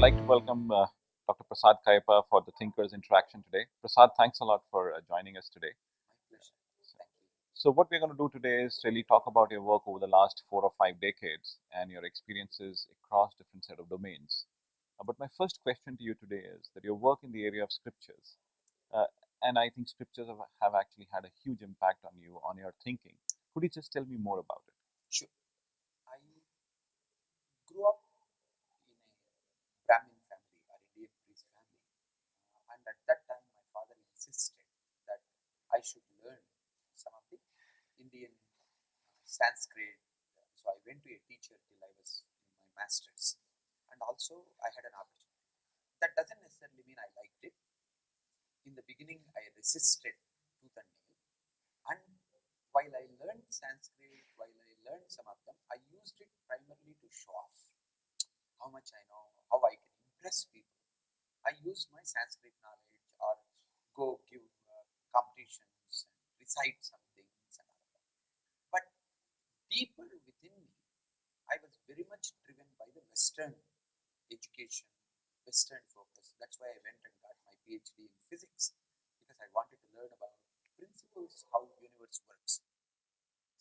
like to welcome Dr. Prasad Kaipa for the Thinkers Interaction today. Prasad, thanks a lot for joining us today. My pleasure. Thank you. So, what we're going to do today is really talk about your work over the last 4 or 5 decades and your experiences across different set of domains. But my first question to you today is that your work in the area of scriptures, uh, and I think scriptures have actually had a huge impact on you, on your thinking. Could you just tell me more about it? Sure. I grew up in a Brahmin family or Indian priest family, and at that time, my father insisted that I should learn some of the Indian Sanskrit. So I went to a teacher till I was in my master's, and also I had an opportunity. That doesn't necessarily mean I liked it. In the beginning, I resisted tooth and nail, and while I learned Sanskrit, while I learned some of them, I used it primarily to show off how much I know, how I can impress people. I use my Sanskrit knowledge or go give competitions and recite some things and all that. But deeper within me, I was very much driven by the Western education, Western focus. That's why I went and got my PhD in physics, because I wanted to learn about principles, how universe works.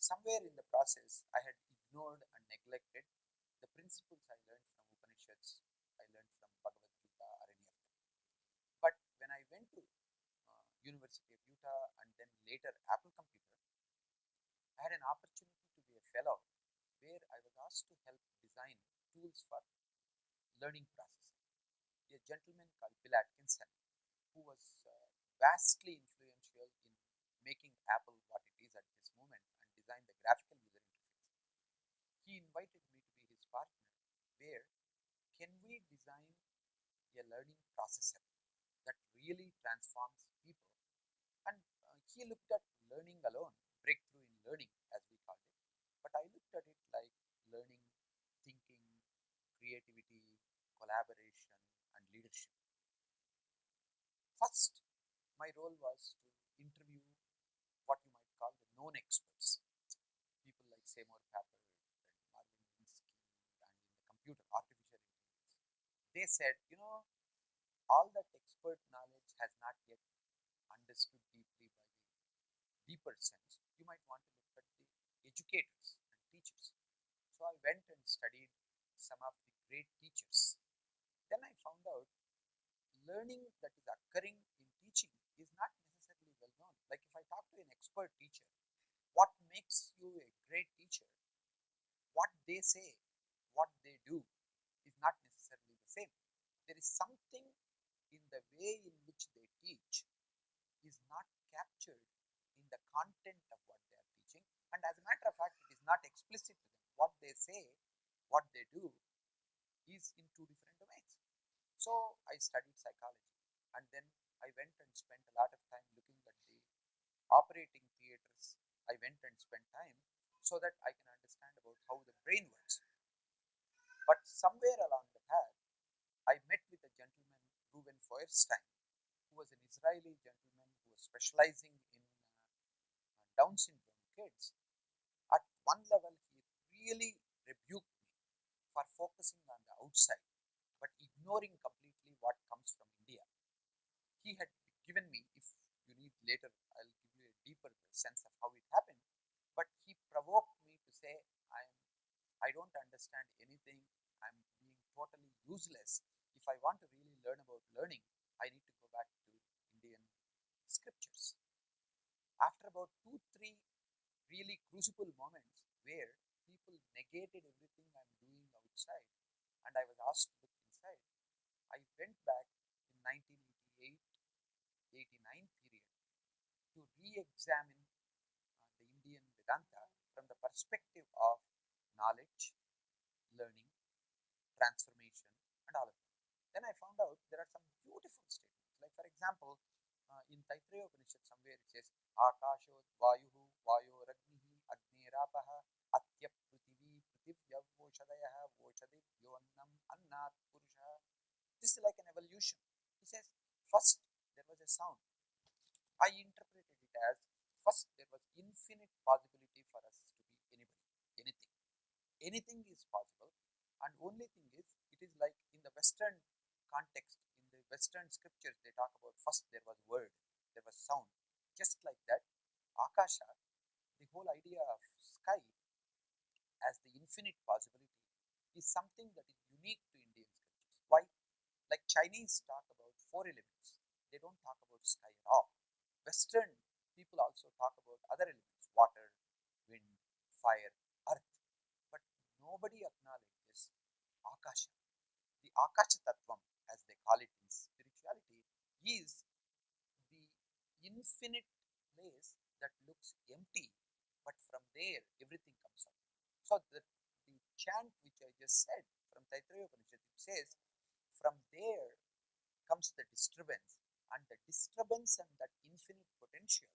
Somewhere in the process, I had ignored and neglected the principles I learned from Upanishads, I learned from Bhagavad Gita or any of them. But when I went to University of Utah and then later Apple Computer, I had an opportunity to be a fellow where I was asked to help design tools for learning processing. A gentleman called Bill Atkinson, who was vastly influential in making Apple what it is at this moment and designed the graphical user interface. He invited me to be his partner, where can we design a learning processor that really transforms people. And he looked at learning alone, breakthrough in learning, as we called it. But I looked at it like learning, thinking, creativity, collaboration, and leadership. First, my role was to interview what you might call the known experts, people like Seymour Papert and Marvin Minsky, and in the computer, artificial intelligence. They said, all that expert knowledge has not yet understood deeply by the deeper sense. You might want to look at the educators and teachers. So I went and studied some of the great teachers. Then I found out learning that is occurring in teaching is not necessarily well known. Like if I talk to an expert teacher, what makes you a great teacher? What they say, what they do is not necessarily the same. There is something in the way in which they teach is not captured in the content of what they are teaching. And as a matter of fact, it is not explicit to them. What they say, what they do is in two different domains. So I studied psychology, and then I went and spent a lot of time looking at the operating theaters. I went and spent time so that I can understand about how the brain works. But somewhere along the path, I met with a gentleman, Ruben Feuerstein, who was an Israeli gentleman who was specializing in Down syndrome kids. At one level, he really rebuked me for focusing on the outside, but ignoring completely what comes from India. He had given me, if you need later, I'll give you a deeper sense of how it happened. But he provoked me to say, I don't understand anything. I'm being totally useless. If I want to really learn about learning, I need to go back to Indian scriptures. After about 2, 3 really crucible moments where people negated everything I'm doing outside and I was asked to look inside, I went back in 1988, 89 period to re-examine the Indian Vedanta from the perspective of knowledge, learning, transformation, and all of that. Then I found out there are some beautiful statements. Like for example, in Taittiriya Upanishad somewhere it says, Akashod Vayuhu Vayo Ragnihi Agnirapaha Atyap Prithvi Prithivya Voshadayaha Voshadiv Yonnam Annat Purusha. This is like an evolution. He says, first there was a sound. I interpreted it as first there was infinite possibility for us to be anybody, anything. Anything is possible, and only thing is, it is like in the Western context. In the Western scriptures, they talk about first there was word, there was sound. Just like that, Akasha, the whole idea of sky as the infinite possibility, is something that is unique to Indian scriptures. Why? Like Chinese talk about four elements, they don't talk about sky at all. Western people also talk about other elements, water, wind, fire, earth, but nobody acknowledges Akasha. The Akasha Tattvam, as they call it in spirituality, is the infinite place that looks empty, but from there everything comes out. So the chant which I just said from Taittiriya Upanishad, it says, from there comes the disturbance, and the disturbance and that infinite potential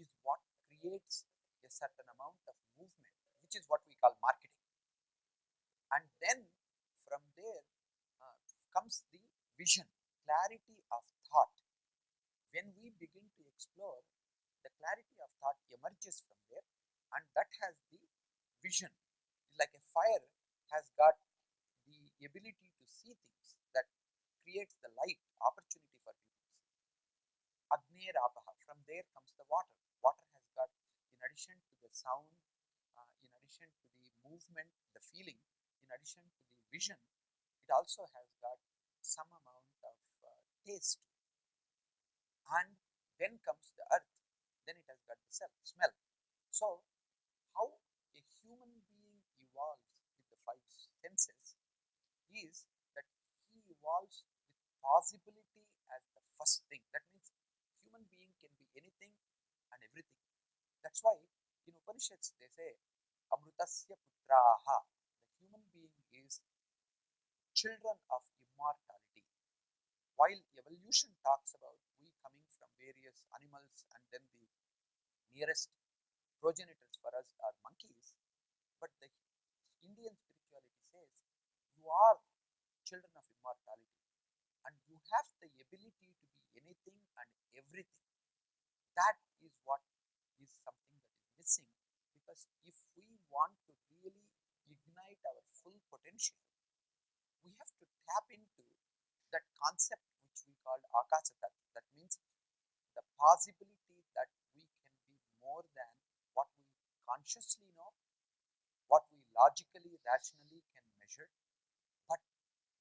is what creates a certain amount of movement, which is what we call marketing. And then from there comes the vision, clarity of thought. When we begin to explore, the clarity of thought emerges from there, and that has the vision. Like a fire has got the ability to see things, that creates the light opportunity for people to see. Agner Apaha, from there comes the water. Water has got, in addition to the sound, in addition to the movement, the feeling, in addition to the vision, it also has got some amount of taste. And then comes the earth, then it has got the smell. So, how a human being evolves with the five senses is that he evolves with possibility as the first thing. That means human being can be anything and everything. That's why in Upanishads they say Amrutasya Putraha. The human being is children of immortality. While evolution talks about we coming from various animals and then the nearest progenitors for us are monkeys, but the Indian spirituality says you are children of immortality and you have the ability to be anything and everything. That is what is something that is missing, because if we want to really ignite our full potential, we have to tap into that concept which we called Akasha Tattva. That means the possibility that we can be more than what we consciously know, what we logically, rationally can measure, but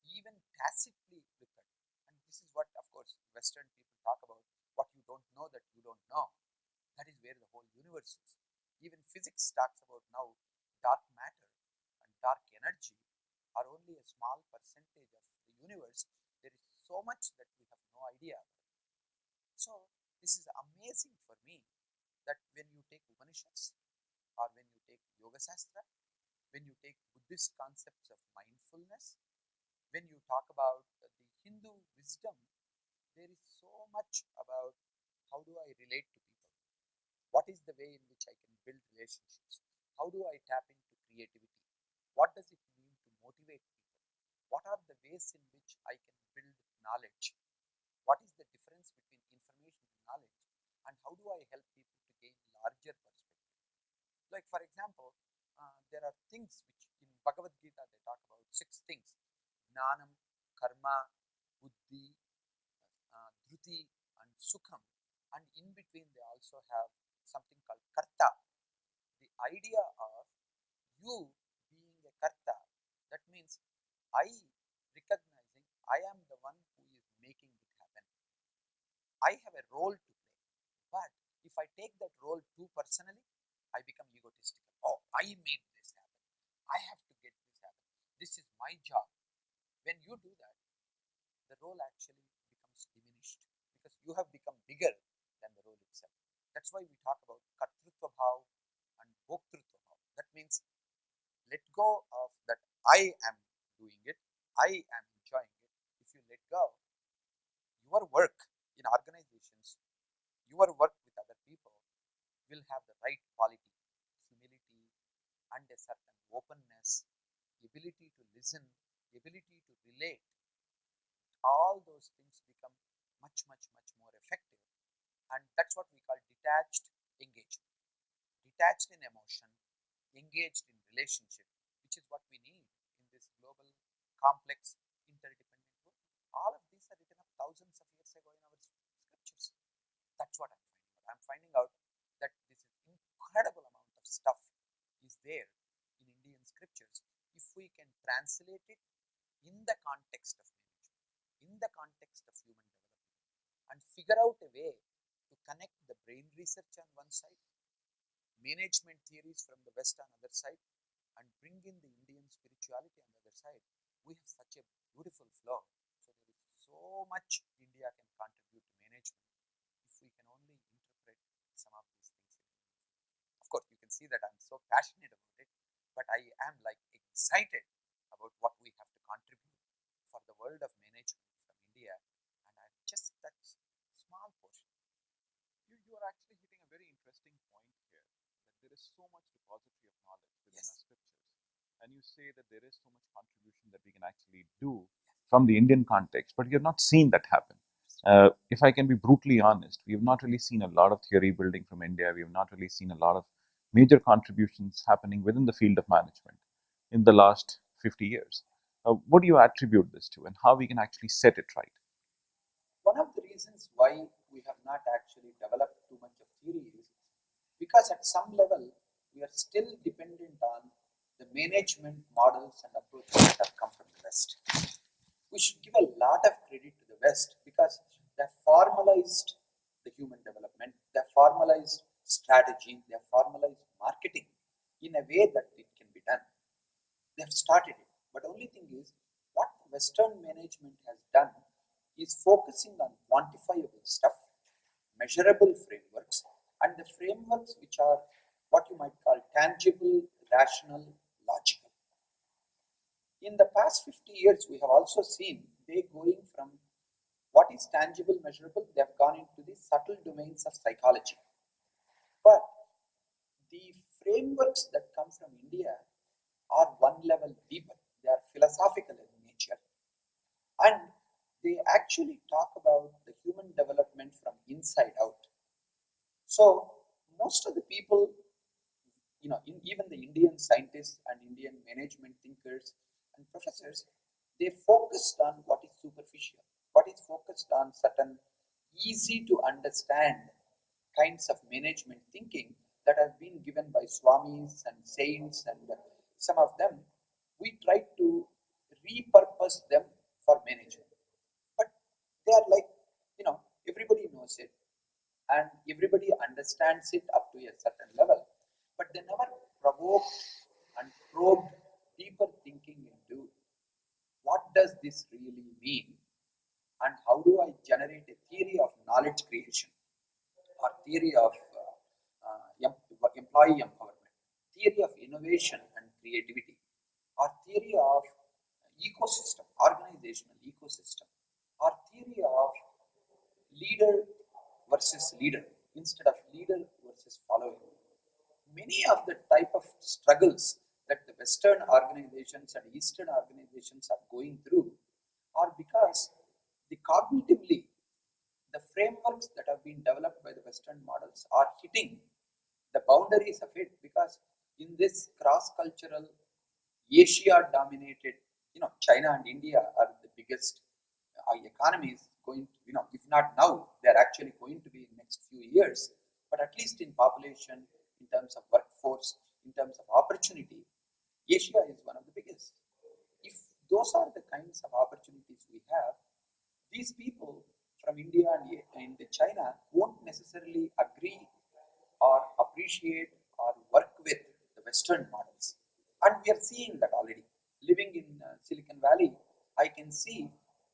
even tacitly look at. And this is what, of course, Western people talk about, what you don't know that you don't know. That is where the whole universe is. Even physics talks about now dark matter and dark energy are only a small percentage of the universe. There is so much that we have no idea about. So this is amazing for me that when you take Upanishads or when you take Yoga Sastra, when you take Buddhist concepts of mindfulness, when you talk about the Hindu wisdom, there is so much about how do I relate to people? What is the way in which I can build relationships? How do I tap into creativity? What does it mean to motivate people? What are the ways in which I can build knowledge? What is the difference between information and knowledge? And how do I help people to gain larger perspective? Like, for example, there are things which in Bhagavad Gita they talk about six things: Gnanam, Karma, Buddhi, Dhruti, and Sukham. And in between, they also have something called Karta. The idea of you being a Karta, that means I recognizing I am the one who is making it happen. I have a role to play. But if I take that role too personally, I become egotistical. Oh, I made this happen. I have to get this happen. This is my job. When you do that, the role actually becomes diminished because you have become bigger than the role itself. That's why we talk about Kartrutva Bhav and Bhoktrutva Bhav. That means let go of that I am doing it, I am enjoying it. If you let go, your work in organizations, your work with other people will have the right quality, humility, and a certain openness, ability to listen, ability to relate. All those things become much, much, much more effective. And that's what we call detached engagement. Detached in emotion, engaged in relationship, which is what we need in this global, complex, interdependent world. thousands of years ago in our scriptures. That's what I'm finding out. I'm finding out that this incredible amount of stuff is there in Indian scriptures. If we can translate it in the context of management, in the context of human development, and figure out a way to connect the brain research on one side, management theories from the West on other side, and bring in the Indian spirituality on the other side, we have such a beautiful flow. So there is so much India can contribute to management if we can only interpret some of these things. Of course, you can see that I'm so passionate about it, but I am like excited about what we have to contribute for the world of management from India, and I've just touched small portion. You are actually hitting a very interesting point here, that there is so much repository of knowledge within our Yes, scriptures. And you say that there is so much contribution that we can actually do from the Indian context, but you have not seen that happen. If I can be brutally honest, we have not really seen a lot of theory building from India. We have not really seen a lot of major contributions happening within the field of management in the last 50 years. What do you attribute this to, and how we can actually set it right? one of the reasons why we have not actually developed too much of theory is because at some level we are still dependent on the management models and approaches that have come from the West. We should give a lot of credit to the West because they have formalized the human development, they have formalized strategy, they have formalized marketing in a way that it can be done. They have started it. But only thing is, what Western management has done is focusing on quantifiable stuff, measurable frameworks, and the frameworks which are what you might call tangible, rational, logical. In the past 50 years, we have also seen they going from what is tangible, measurable, they have gone into the subtle domains of psychology. But the frameworks that come from India are one level deeper. They are philosophical in nature. And they actually talk about the human development from inside out. So most of the people, even the Indian scientists and Indian management thinkers and professors, they focused on what is superficial, what is focused on certain easy to understand kinds of management thinking that has been given by swamis and saints and some of them. We try to repurpose them for management, but they are like, everybody knows it and everybody understands it up to a certain level, but they never provoked and probed deeper thinking into what does this really mean and how do I generate a theory of knowledge creation or theory of employee empowerment, theory of innovation and creativity, or theory of ecosystem, organizational ecosystem, or theory of leader versus leader instead of leader versus following. Many of the type of struggles that the Western organizations and Eastern organizations are going through are because the cognitively the frameworks that have been developed by the Western models are hitting the boundaries of it because in this cross-cultural Asia dominated, China and India are the biggest economies going to, if not now, they're actually going to be in next few years, but at least in population, in terms of workforce, in terms of opportunity, Asia is one of the biggest. If those are the kinds of opportunities we have, these people from India and China won't necessarily agree or appreciate or work with the Western models. And we are seeing that already. Living in Silicon Valley, I can see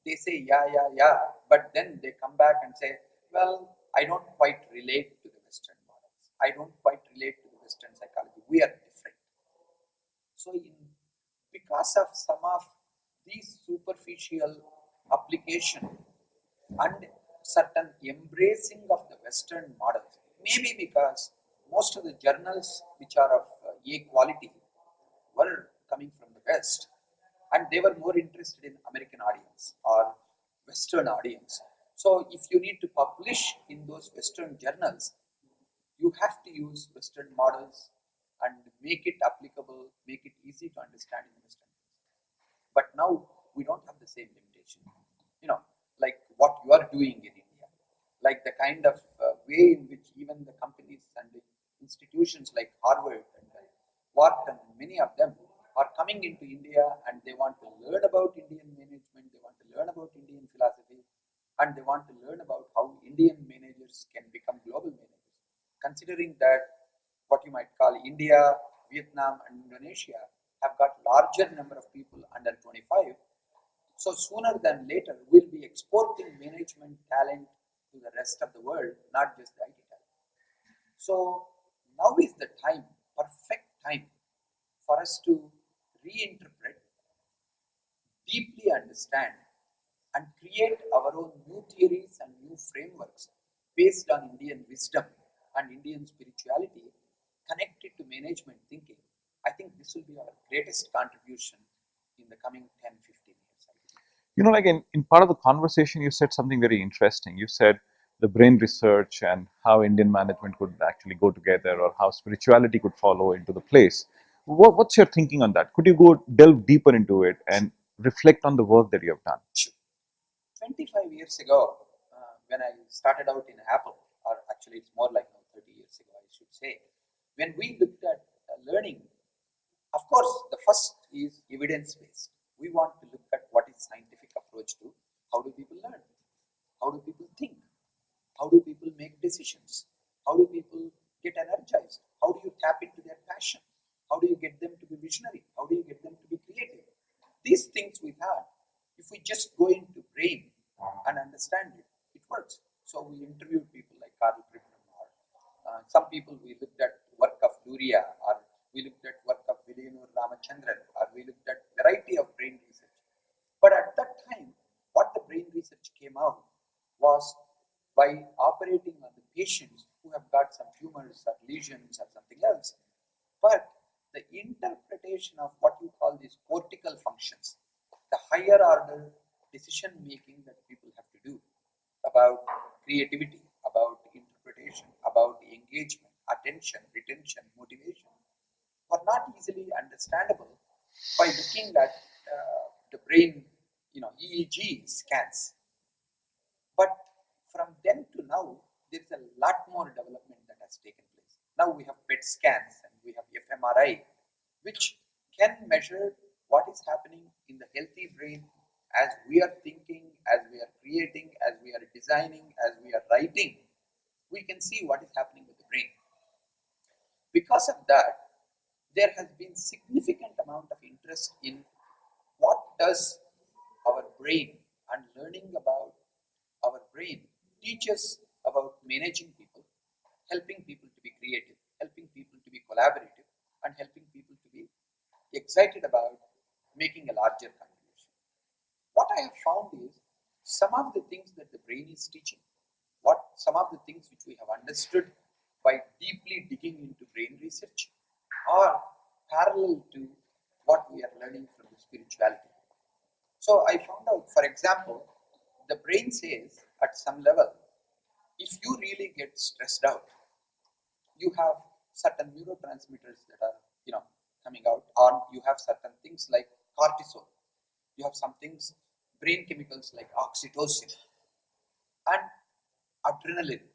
they say, yeah, yeah, yeah, but then they come back and say, well, I don't quite relate to the Western models. I don't quite relate to the Western psychology. We are different. So, because of some of these superficial application and certain embracing of the Western models, maybe because most of the journals which are of A quality were coming from the West, and they were more interested in American audience or Western audience. So, if you need to publish in those Western journals, you have to use Western models and make it applicable, make it easy to understand in the Western. But now we don't have the same limitation. You know, like what you are doing in India, like the kind of way in which even the companies and the institutions like Harvard and Wharton, many of them are coming into India and they want to learn about Indian management, they want to learn about Indian philosophy, and they want to learn about how Indian managers can become global managers. Considering that what you might call India, Vietnam, and Indonesia have got larger number of people under 25, so sooner than later we'll be exporting management talent to the rest of the world, not just the IT talent. So now is the time, perfect time for us to reinterpret, deeply understand, and create our own new theories and new frameworks based on Indian wisdom and Indian spirituality connected to management thinking. I think this will be our greatest contribution in the coming 10, 15 years. Like in part of the conversation, you said something very interesting. You said the brain research and how Indian management could actually go together, or how spirituality could follow into the place. What's your thinking on that? Could you go delve deeper into it and reflect on the work that you have done? Sure. 25 years ago, when I started out in Apple, or actually it's more like 30 years ago, I should say, when we looked at learning, of course, the first is evidence based. We want to look at what is scientific approach to how do people learn, how do people think, how do people make decisions, how do people get energized, how do you tap into their passion, how do you get them to be visionary, how do you get them to be creative. These things we had, if we just go into brain and understand it, it works. So we interviewed people like Carl Friedman, or some people we looked at work of Luria, or we looked at work of Villayanur Ramachandran, or we looked at variety of brain research. But at that time, what the brain research came out was by operating on the patients who have got some tumors or lesions or something else. But the interpretation of what you call these cortical functions, the higher order decision making that people have to do about creativity, about interpretation, about engagement, attention, retention, motivation, were not easily understandable by looking at the brain, EEG scans. But from then to now, there is a lot more development that has taken place. Now we have PET scans and we have fMRI, which can measure what is happening in the healthy brain as we are thinking, as we are creating, as we are designing, as we are writing. We can see what is happening with the brain. Because of that, there has been significant amount of interest in what does our brain and learning about our brain teaches about managing people, helping people to be creative, helping people to be collaborative, and helping people to be excited about making a larger contribution. What I have found is some of the things that the brain is teaching, what some of the things which we have understood by deeply digging into brain research are parallel to what we are learning from the spirituality. So I found out, for example, the brain says at some level, if you really get stressed out, you have certain neurotransmitters that are, coming out, or you have certain things like cortisol. You have some things, brain chemicals like oxytocin and adrenaline.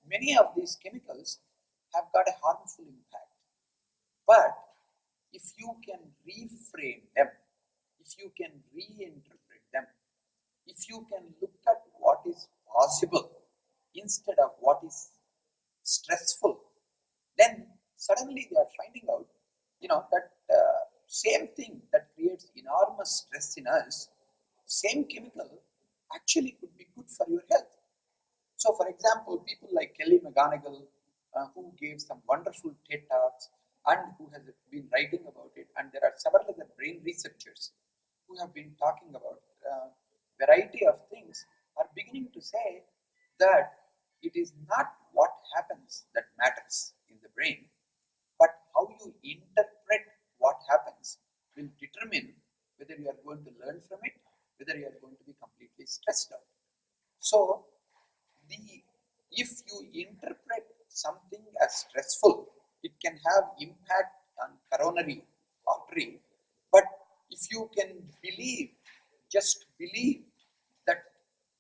Many of these chemicals have got a harmful impact. But if you can reframe them, if you can reinterpret them, if you can look at what is possible instead of what is stressful, then suddenly they are finding out, that same thing that creates enormous stress in us, same chemical actually could be good for your health. So, for example, people like Kelly McGonigal, who gave some wonderful TED Talks and who has been writing about it, and there are several other brain researchers who have been talking about variety of things, are beginning to say that it is not what happens that matters in the brain, but how you interpret what happens will determine whether you are going to learn from it, whether you are going to be completely stressed out. So, the if you interpret something as stressful, it can have impact on coronary artery. But if you can believe, just believe that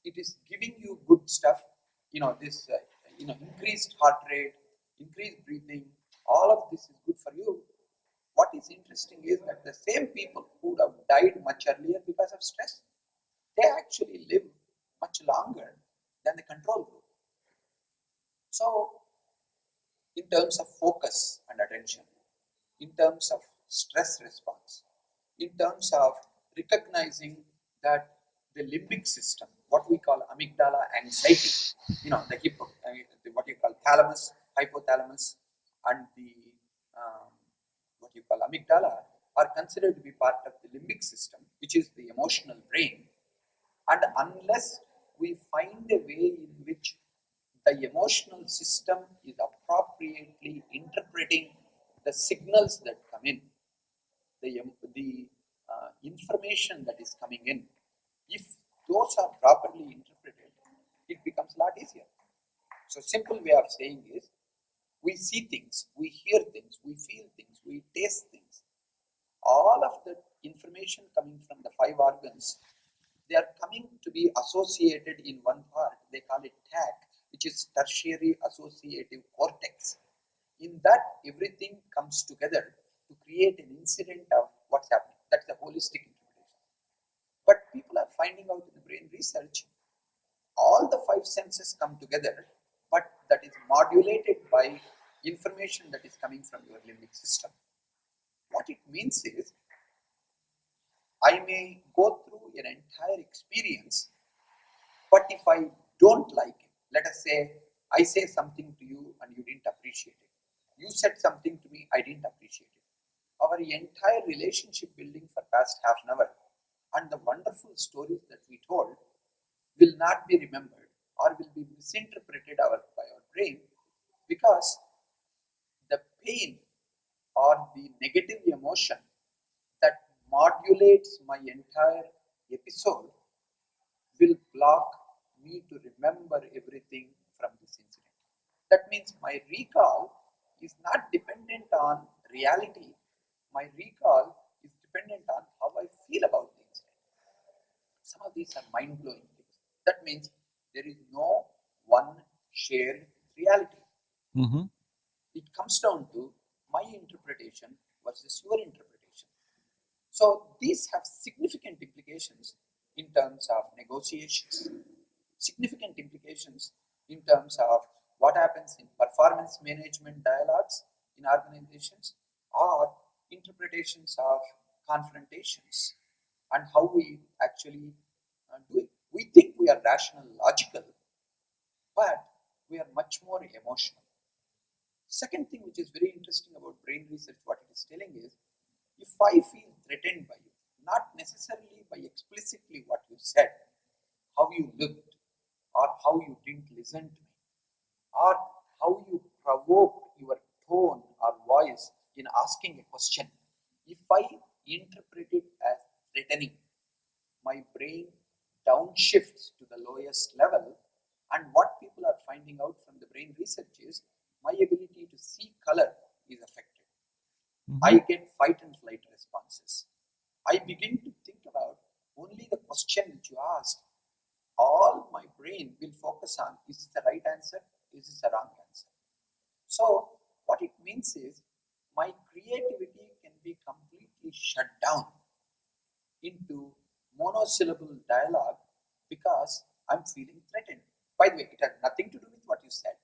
it is giving you good stuff, this increased heart rate, increased breathing, all of this is good for you. What is interesting is that the same people who would have died much earlier because of stress, they actually live much longer than the control group. So in terms of focus and attention, in terms of stress response, in terms of recognizing that the limbic system, what we call amygdala anxiety, what you call thalamus, hypothalamus, and the um, what you call amygdala are considered to be part of the limbic system, which is the emotional brain. And unless we find a way in which the emotional system is appropriately interpreting the signals that come in, the information that is coming in, if those are properly interpreted, it becomes a lot easier. So, simple way of saying is, we see things, we hear things, we feel things, we taste things. All of the information coming from the five organs, they are coming to be associated in one part. They call it TAC, which is tertiary associative cortex. In that, everything comes together to create an incident of what's happening. That's the holistic interpretation. But people are finding out in the brain research, all the five senses come together, but that is modulated by information that is coming from your limbic system. What it means is, I may go through an entire experience, but if I don't like it, let us say I say something to you and you didn't appreciate it. You said something to me, I didn't appreciate it. Our entire relationship building for past half an hour and the wonderful stories that we told will not be remembered or will be misinterpreted by our brain, because the pain or the negative emotion that modulates my entire episode will block me to remember everything from this incident. That means my recall is not dependent on reality. My recall is dependent on how I feel about the incident. Some of these are mind blowing things. That means there is no one shared reality. Mm-hmm. It comes down to my interpretation versus your interpretation. So these have significant implications in terms of negotiations, significant implications in terms of what happens in performance management dialogues in organizations, or interpretations of confrontations, and how we actually do it. We think we are rational, logical, but we are much more emotional. Second thing which is very interesting about brain research, what it is telling is, if I feel threatened by you, not necessarily by explicitly what you said, how you looked, or how you didn't listen to me, or how you provoked your tone or voice in asking a question, if I interpret it as threatening, my brain downshifts to the lowest level. And what people are finding out from the brain research is, my ability to see color is affected. Mm-hmm. I get fight and flight responses. I begin to think about only the question which you asked. All my brain will focus on, is this the right answer? Is this the wrong answer? So, what it means is, my creativity can be completely shut down into monosyllable dialogue because I'm feeling threatened. By the way, it has nothing to do with what you said,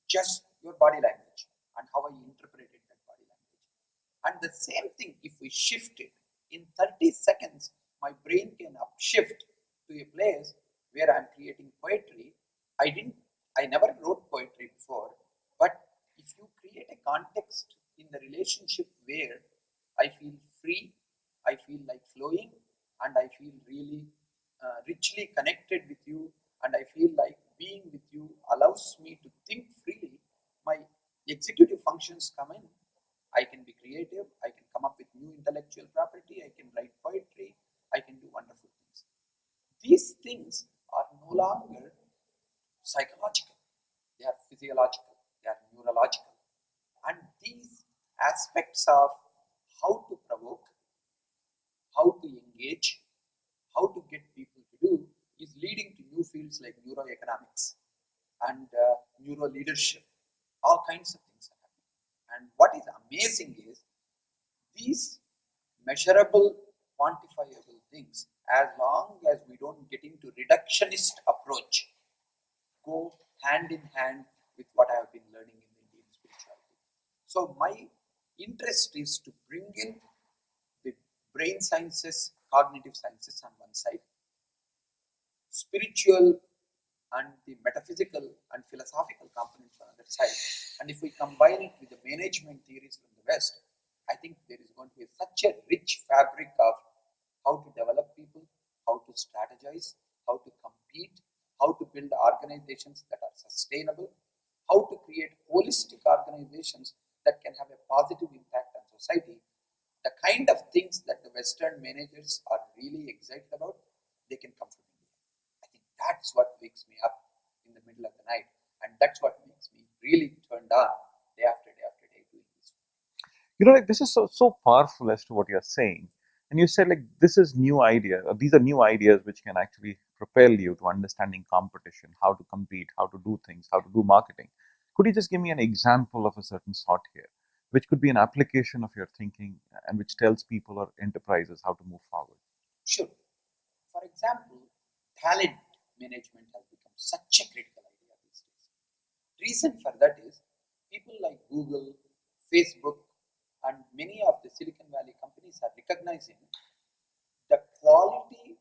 just your body language and how I interpreted that body language. And the same thing, if we shift it in 30 seconds, my brain can upshift to a place where I'm creating poetry. I never wrote poetry before, but if you create a context in the relationship where I feel free, I feel like flowing, and I feel really richly connected with you, and I feel like being with you allows me to think freely, my executive functions come in. I can be creative, I can come up with new intellectual property, I can write poetry, I can do wonderful things. These things are no longer psychological, they are physiological, they are neurological. And these aspects of how to provoke, how to engage, how to get people to do, is leading to new fields like neuroeconomics and neuro leadership. All kinds of things are happening. And what is amazing is these measurable, quantifiable things, as long as we don't get into reductionist approach, go hand in hand with what I have been learning in Indian spirituality. So my interest is to bring in the brain sciences, cognitive sciences on one side, spiritual and the metaphysical and philosophical components on the other side. And if we combine it with the management theories from the West, I think there is going to be such a rich fabric of how to develop people, how to strategize, how to compete, how to build organizations that are sustainable, how to create holistic organizations that can have a positive impact on society. The kind of things that the Western managers are really excited about, they can come from India. I think that's what wakes me up in the middle of the night, and that's what makes me really turned on day after day doing this. Like this is so powerful as to what you're saying. And you said like this is new idea, or these are new ideas which can actually propel you to understanding competition, how to compete, how to do things, how to do marketing. Could you just give me an example of a certain sort here, which could be an application of your thinking and which tells people or enterprises how to move forward? Sure. For example, talent management has become such a critical idea these days. Reason for that is people like Google, Facebook, and many of the Silicon Valley companies are recognizing the quality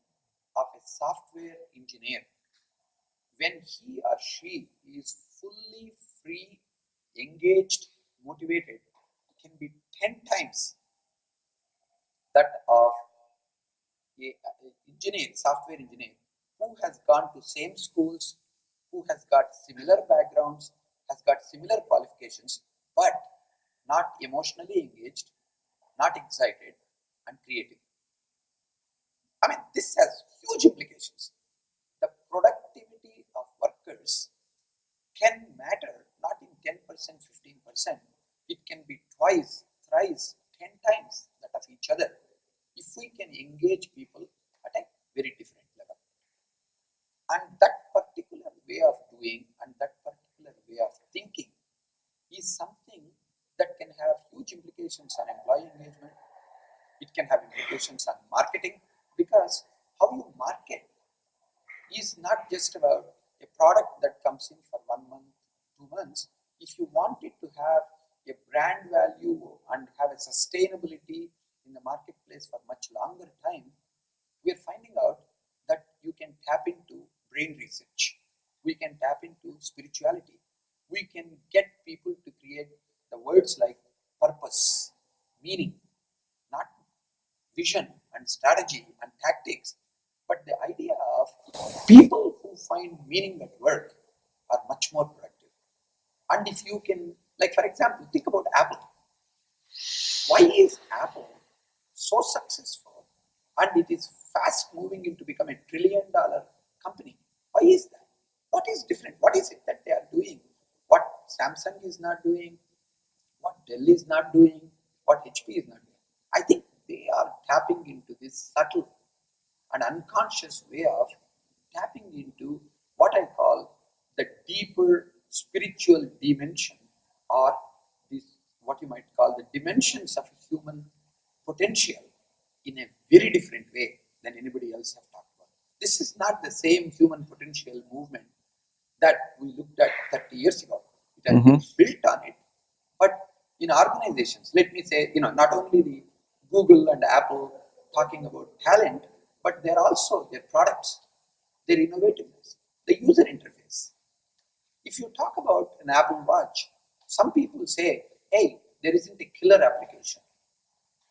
of a software engineer when he or she is fully free, engaged, motivated, can be 10 times that of a engineer, software engineer, who has gone to same schools, who has got similar backgrounds, has got similar qualifications, but not emotionally engaged, not excited, and creative. I mean, this has huge implications. The productivity of workers can matter not in 10%, 15%. It can be twice, thrice, 10 times that of each other if we can engage people at a very different level. And that particular way of doing and that particular way of thinking is something that can have huge implications on employee engagement. It can have implications on marketing because how you market is not just about a product that comes in for 1 month, 2 months. If you want it to have a brand value and have a sustainability in the marketplace for much longer time, we are finding out that you can tap into brain research. We can tap into spirituality. We can get people to create the words like purpose, meaning, not vision and strategy and tactics, but the idea of people who find meaning at work are much more productive. And if you can, like for example, think about Apple. Why is Apple so successful and it is fast moving into become $1 trillion company? Why is that? What is different? What is it that they are doing? What Samsung is not doing? What Dell is not doing? What HP is not doing? I think they are tapping into this subtle and unconscious way of tapping into what I call the deeper spiritual dimension or this what you might call the dimensions of human potential in a very different way than anybody else have talked about. This is not the same human potential movement that we looked at 30 years ago. It has been built on it. But in organizations, let me say, not only the Google and Apple talking about talent, but they're also their products, their innovativeness, the user interface. If you talk about an Apple Watch, some people say, hey, there isn't a killer application.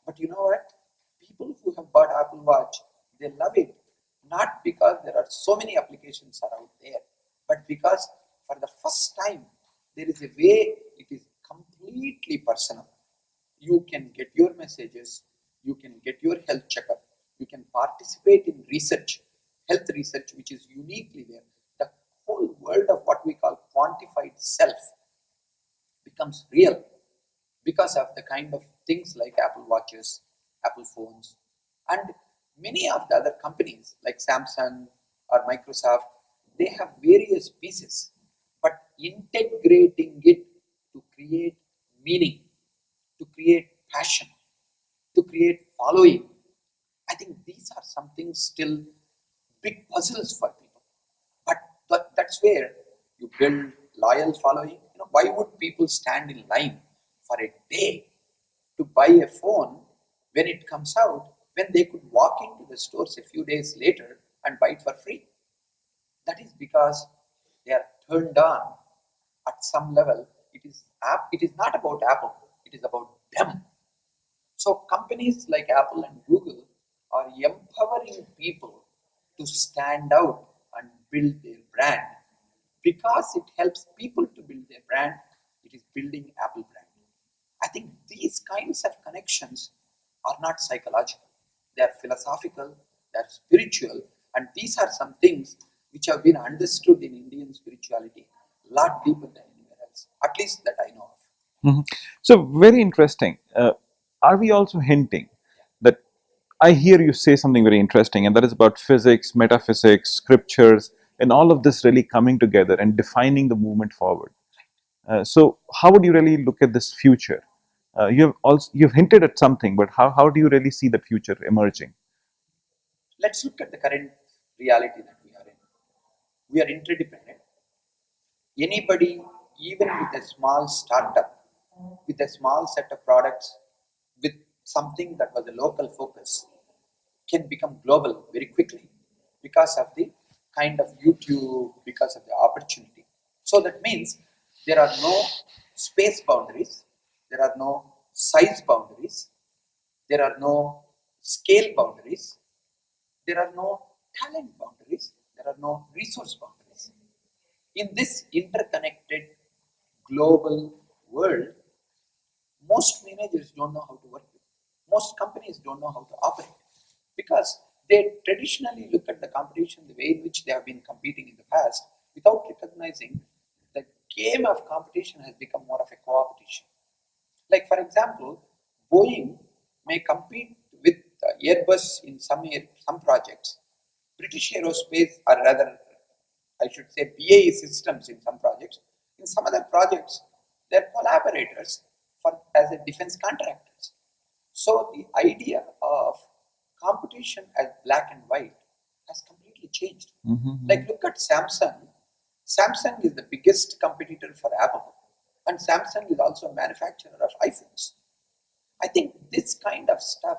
But you know what? People who have bought Apple Watch, they love it not because there are so many applications are out there, but because for the first time there is a way it is completely personal. You can get your messages, you can get your health checkup, you can participate in research, health research, which is uniquely there. The whole world of what we call quantified self becomes real because of the kind of things like Apple Watches, Apple phones, and many of the other companies like Samsung. or Microsoft, they have various pieces, but integrating it to create meaning, to create passion, to create following. I think these are something still big puzzles for people. But that's where you build loyal following. Why would people stand in line for a day to buy a phone when it comes out, when they could walk into the stores a few days later and buy it for free? That is because they are turned on at some level. It is not about Apple, it is about them. So companies like Apple and Google are empowering people to stand out and build their brand. Because it helps people to build their brand, it is building Apple brand. I think these kinds of connections are not psychological. They are philosophical, they are spiritual, and these are some things which have been understood in Indian spirituality a lot deeper than anywhere else, at least that I know of. Mhm. So, very interesting. Are we also hinting that I hear you say something very interesting, and that is about physics, metaphysics, scriptures, and all of this really coming together and defining the movement forward? So, how would you really look at this future? You've hinted at something, but how do you really see the future emerging? Let's look at the current reality that we are in. We are interdependent. Anybody, even with a small startup, with a small set of products, with something that was a local focus, can become global very quickly because of the kind of YouTube, because of the opportunity. So that means there are no space boundaries, there are no size boundaries, there are no scale boundaries, there are no talent boundaries, there are no resource boundaries. In this interconnected global world, most managers don't know how to work with. Most companies don't know how to operate because they traditionally look at the competition the way in which they have been competing in the past without recognizing the game of competition has become more of a co-opetition. Like for example, Boeing may compete with Airbus in some projects. British Aerospace, or rather, I should say BAE Systems in some projects. In some other projects, they're collaborators for as a defense contractors. So the idea of competition as black and white has completely changed. Mhm. Like look at Samsung. Samsung is the biggest competitor for Apple, and Samsung is also a manufacturer of iPhones. I think this kind of stuff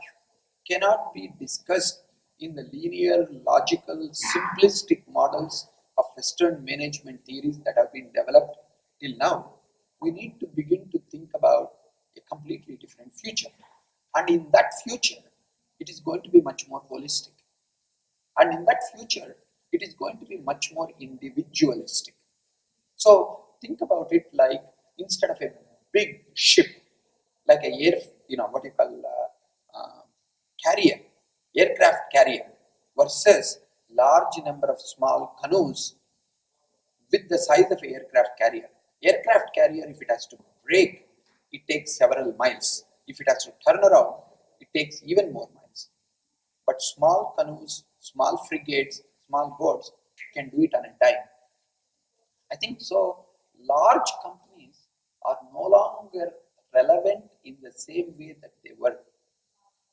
cannot be discussed in the linear, logical, simplistic models of Western management theories that have been developed till now. We need to begin to think about a completely different future. And in that future, it is going to be much more holistic. And in that future, it is going to be much more individualistic. So think about it like instead of a big ship, like a air, what you call carrier, aircraft carrier, versus large number of small canoes with the size of an aircraft carrier. Aircraft carrier, if it has to break, it takes several miles. If it has to turn around, it takes even more miles. But small canoes, small frigates, small boats can do it on a dime. I think so. Large companies are no longer relevant in the same way that they were.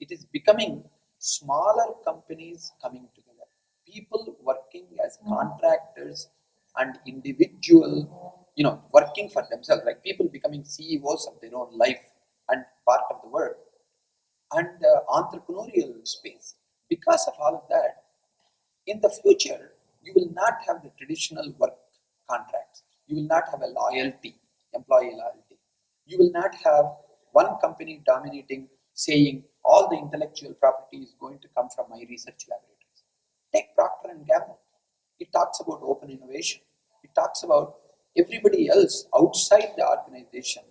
It is becoming smaller companies coming together. People working as contractors and individual, working for themselves, like people becoming CEOs of their own life and part of the world and entrepreneurial space. Because of all of that, in the future, you will not have the traditional work contracts. You will not have a loyalty, employee loyalty. You will not have one company dominating, saying all the intellectual property is going to come from my research laboratories. Take Procter and Gamble. It talks about open innovation. It talks about everybody else outside the organization.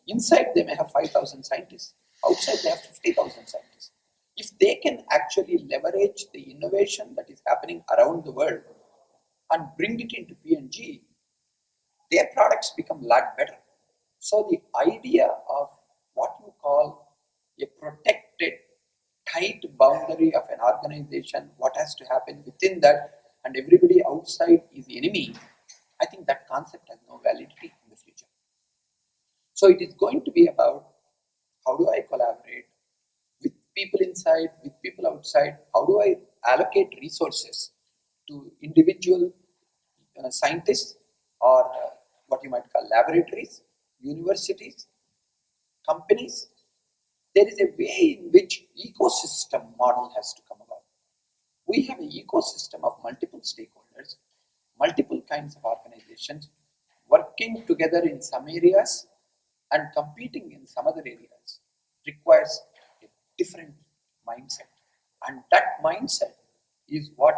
Inside, they may have 5,000 scientists. Outside, they have 50,000 scientists. If they can actually leverage the innovation that is happening around the world and bring it into P&G, their products become a lot better. So the idea of what you call a protected, tight boundary of an organization, what has to happen within that, and everybody outside is the enemy, I think that concept has no validity in the future. So it is going to be about how do I collaborate with people inside, with people outside, how do I allocate resources to individual scientists or what you might call laboratories, universities, companies. There is a way in which ecosystem model has to come about. We have an ecosystem of multiple stakeholders, multiple kinds of organizations working together in some areas and competing in some other areas requires a different mindset. And that mindset is what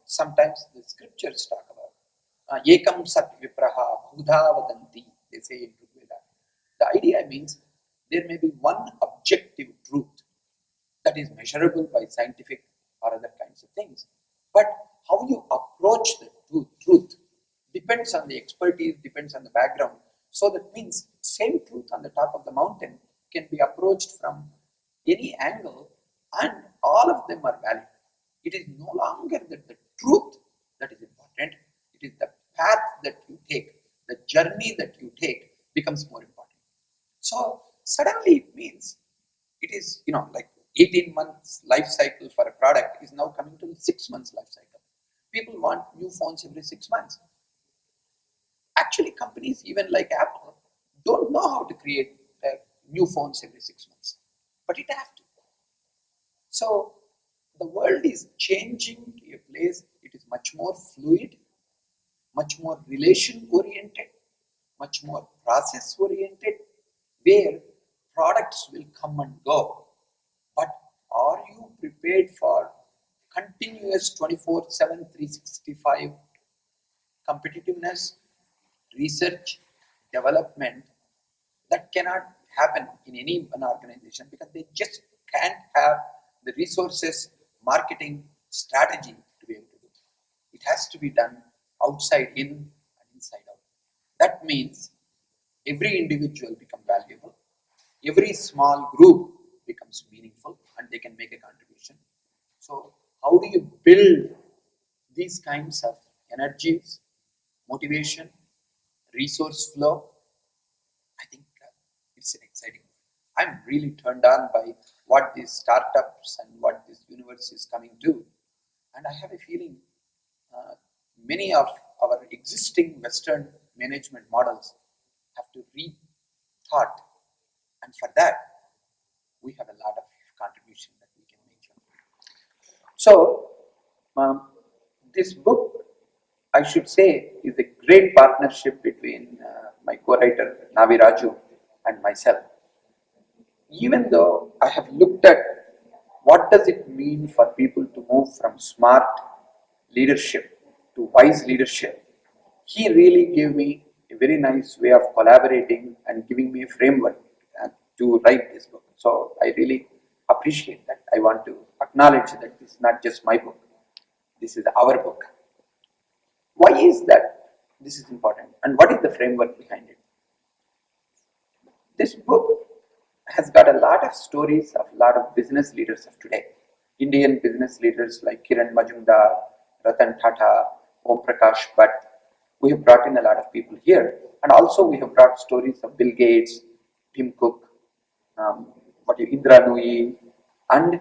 sometimes the scriptures talk about. Ekam sat vipraha bhudha vadanti, they say in Rigveda. The idea means there may be one objective truth that is measurable by scientific or other kinds of things. But how you approach the truth depends on the expertise, depends on the background. So that means same truth on the top of the mountain can be approached from any angle and all of them are valid. It is no longer that the truth that is important, it is the path that you take, the journey that you take becomes more important. So suddenly it means it is, like 18 months life cycle for a product is now coming to 6 months life cycle. People want new phones every 6 months. Actually, companies even like Apple don't know how to create new phones every 6 months, but it has to. So the world is changing to a place it is much more fluid, much more relation oriented, much more process oriented, where products will come and go. But are you prepared for continuous 24/7, 365 competitiveness, research, development that cannot happen in any one organization because they just can't have the resources, marketing, strategy to be able to do. It has to be done outside in and inside out. That means every individual become valuable, every small group becomes meaningful and they can make a contribution. So how do you build these kinds of energies, motivation, resource flow? I think it's an exciting. I'm really turned on by what these startups and what this universe is coming to, and I have a feeling uh, many of our existing Western management models have to rethought, and for that we have a lot of contribution that we can make. So um, this book, I should say, is a great partnership between my co-writer Navi Raju and myself. Even though I have looked at what does it mean for people to move from smart leadership to wise leadership, he really gave me a very nice way of collaborating and giving me a framework to write this book. So I really appreciate that. I want to acknowledge that this is not just my book, this is our book. Why is that this is important and what is the framework behind it? This book has got a lot of stories of a lot of business leaders of today. Indian business leaders like Kiran Majumdar, Ratan Tata, Om Prakash Bhatt. We have brought in a lot of people here. And also we have brought stories of Bill Gates, Tim Cook, Indra Nooyi, and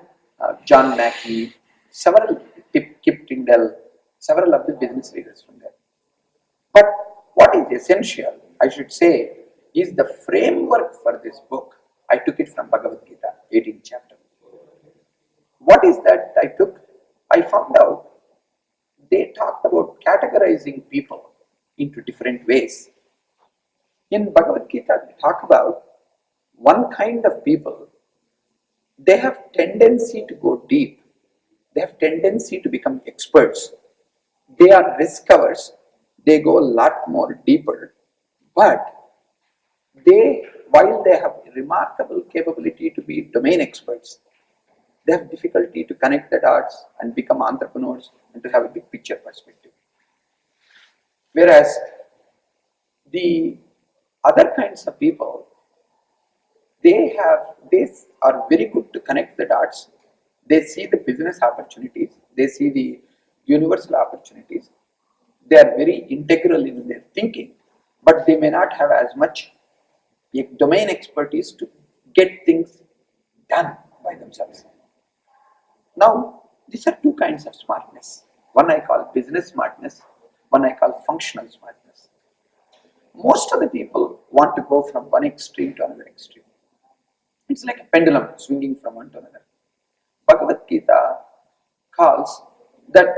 John Mackey, several Kip Tindall, several of the business leaders from there. But what is essential, I should say, is the framework for this book. I took it from Bhagavad Gita, 18th chapter. What is that I took? I found out they talked about categorizing people into different ways. In Bhagavad Gita, they talk about one kind of people, they have tendency to go deep. They have tendency to become experts. They are risk-averse. They go a lot more deeper. But they, while they have remarkable capability to be domain experts, they have difficulty to connect the dots and become entrepreneurs and to have a big picture perspective. Whereas the other kinds of people, they are very good to connect the dots. They see the business opportunities. They see the universal opportunities. They are very integral in their thinking, but they may not have as much domain expertise to get things done by themselves. Now, these are two kinds of smartness. One I call business smartness, one I call functional smartness. Most of the people want to go from one extreme to another extreme. It's like a pendulum swinging from one to another. Bhagavad Gita calls that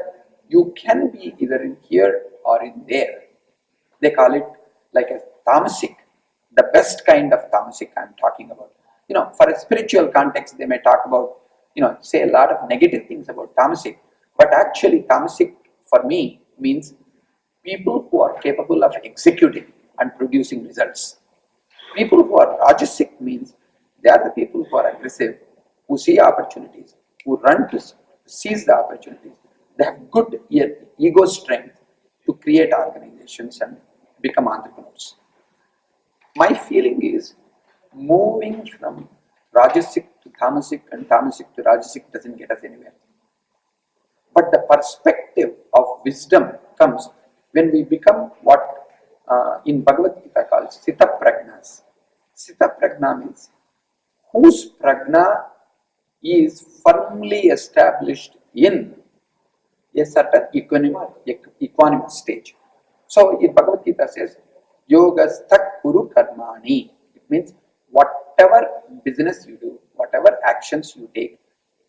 you can be either in here or in there. They call it like a tamasic, the best kind of tamasic I'm talking about. For a spiritual context, they may talk about, say a lot of negative things about tamasic, but actually tamasic for me means people who are capable of executing and producing results. People who are rajasic means they are the people who are aggressive, who see opportunities, who run to seize the opportunities. They have good ego strength to create organizations and become entrepreneurs. My feeling is moving from rajasic to tamasic and tamasic to rajasic doesn't get us anywhere. But the perspective of wisdom comes when we become what in Bhagavad Gita called Sita Pragnas. Sita Pragna means whose pragna is firmly established in a certain equanimous stage. So in Bhagavad Gita says, Yoga Sthak Kuru Karmani. It means whatever business you do, whatever actions you take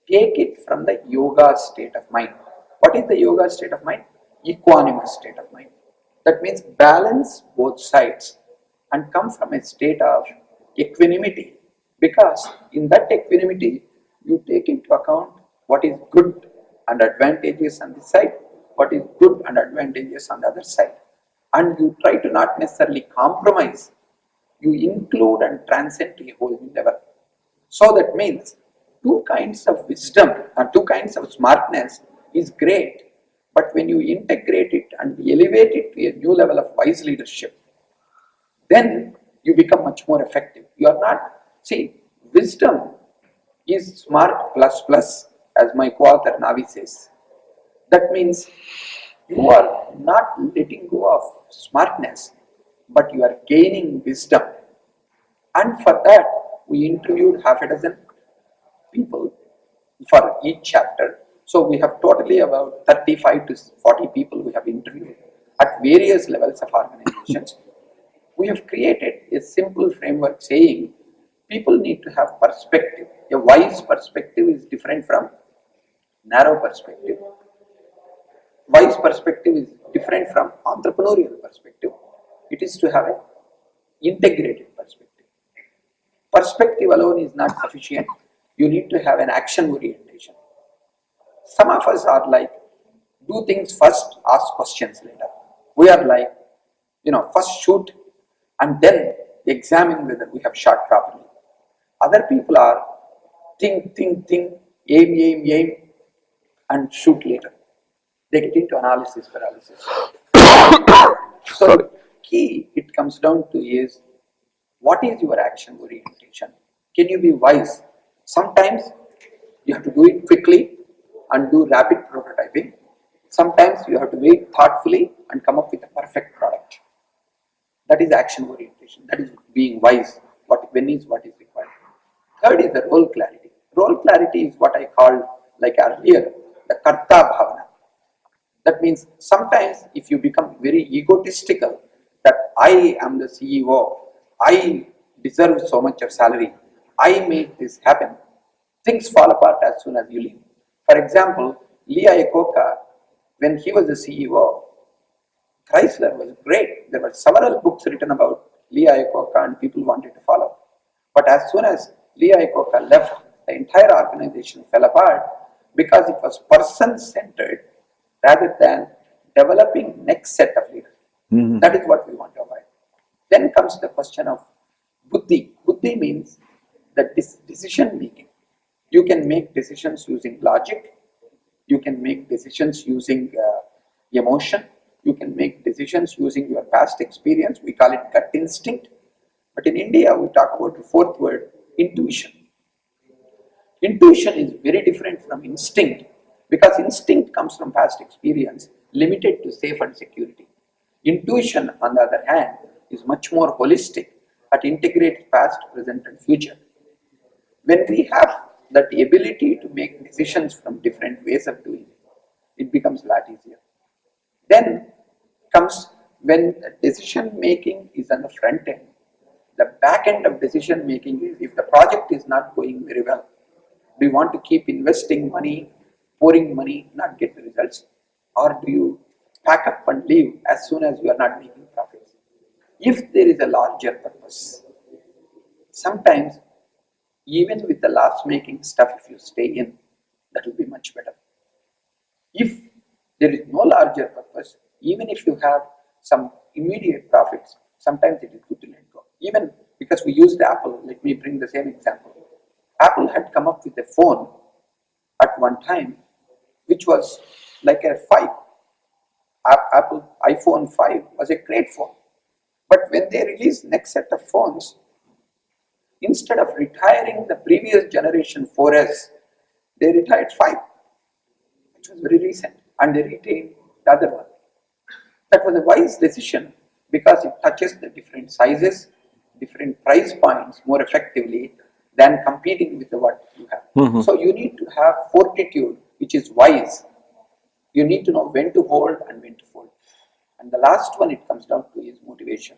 it from the yoga state of mind. What is the yoga state of mind? Equanimous state of mind. That means balance both sides and come from a state of equanimity, because in that equanimity you take into account what is good and advantageous on this side, what is good and advantageous on the other side, and you try to not necessarily compromise, you include and transcend to a whole new level. So that means two kinds of wisdom and two kinds of smartness is great, but when you integrate it and elevate it to a new level of wise leadership, then you become much more effective. You are not, see, wisdom is smart plus plus, as my co-author Navi says. That means you are not letting go of smartness, but you are gaining wisdom. And for that, we interviewed half a dozen people for each chapter. So we have totally about 35 to 40 people we have interviewed at various levels of organizations. We have created a simple framework saying people need to have perspective. A wise perspective is different from narrow perspective. Wise perspective is different from entrepreneurial perspective. It is to have an integrated perspective. Perspective alone is not sufficient. You need to have an action orientation. Some of us are like, do things first, ask questions later. We are like, first shoot and then examine whether we have shot properly. Other people are think, aim, and shoot later. They get into analysis paralysis. So the key it comes down to is, what is your action orientation? Can you be wise? Sometimes you have to do it quickly and do rapid prototyping. Sometimes you have to wait thoughtfully and come up with a perfect product. That is action orientation. That is being wise. When is what is required. Third is the role clarity. Role clarity is what I called, like earlier, the karta bhavana. That means sometimes if you become very egotistical, that I am the CEO, I deserve so much of salary, I made this happen, things fall apart as soon as you leave. For example, Lee Iacocca, when he was the CEO, Chrysler was great. There were several books written about Lee Iacocca and people wanted to follow. But as soon as Lee Iacocca left, the entire organization fell apart because it was person-centered rather than developing next set of leaders. Mm-hmm. That is what we want to avoid. Then comes the question of buddhi. Buddhi means the decision making. You can make decisions using logic. You can make decisions using emotion. You can make decisions using your past experience. We call it gut instinct. But in India, we talk about the fourth word, intuition. Intuition is very different from instinct. because instinct comes from past experience, limited to safe and security. Intuition, on the other hand, is much more holistic. It integrates past, present, and future. When we have that ability to make decisions from different ways of doing it, it becomes a lot easier. Then comes when decision making is on the front end. The back end of decision making is if the project is not going very well, do you want to keep investing money, pouring money, not get the results? Or do you pack up and leave as soon as you are not making profits? If there is a larger purpose, sometimes even with the loss making stuff, if you stay in, that will be much better. If there is no larger purpose, even if you have some immediate profits, sometimes it is good to let go. Even because we used Apple, let me bring the same example. Apple had come up with a phone at one time which was like a 5. Apple iPhone 5 was a great phone. But when they released next set of phones, instead of retiring the previous generation 4S, they retired 5, which was very recent, and they retained the other one. That was a wise decision because it touches the different sizes, different price points more effectively than competing with the what you have. Mm-hmm. So you need to have fortitude, which is wise. You need to know when to hold and when to fold. And the last one it comes down to is motivation.